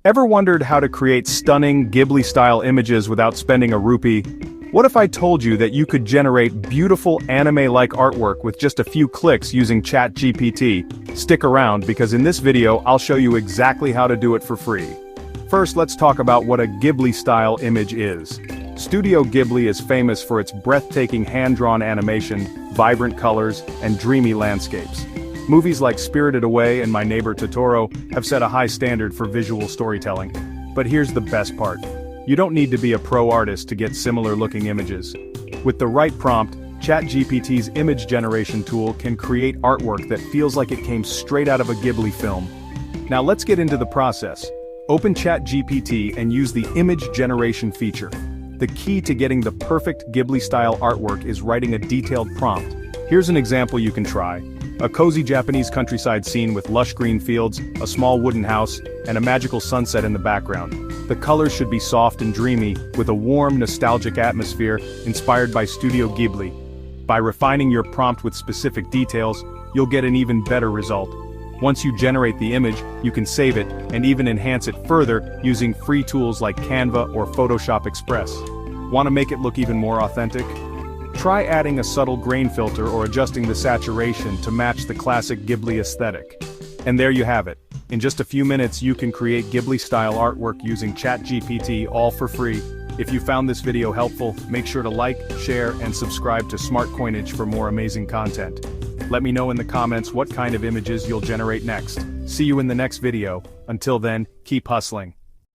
Ever wondered how to create stunning Ghibli-style images without spending a rupee? What if I told you that you could generate beautiful anime-like artwork with just a few clicks using ChatGPT? Stick around because in this video I'll show you exactly how to do it for free. First, let's talk about what a Ghibli-style image is. Studio Ghibli is famous for its breathtaking hand-drawn animation, vibrant colors, and dreamy landscapes. Movies like Spirited Away and My Neighbor Totoro have set a high standard for visual storytelling. But here's the best part. You don't need to be a pro artist to get similar-looking images. With the right prompt, ChatGPT's image generation tool can create artwork that feels like it came straight out of a Ghibli film. Now let's get into the process. Open ChatGPT and use the image generation feature. The key to getting the perfect Ghibli-style artwork is writing a detailed prompt. Here's an example you can try. A cozy Japanese countryside scene with lush green fields, a small wooden house, and a magical sunset in the background. The colors should be soft and dreamy, with a warm, nostalgic atmosphere inspired by Studio Ghibli. By refining your prompt with specific details, you'll get an even better result. Once you generate the image, you can save it and even enhance it further using free tools like Canva or Photoshop Express. Want to make it look even more authentic? Try adding a subtle grain filter or adjusting the saturation to match the classic Ghibli aesthetic. And there you have it. In just a few minutes you can create Ghibli-style artwork using ChatGPT, all for free. If you found this video helpful, make sure to like, share, and subscribe to Smart Coinage for more amazing content. Let me know in the comments what kind of images you'll generate next. See you in the next video. Until then, keep hustling.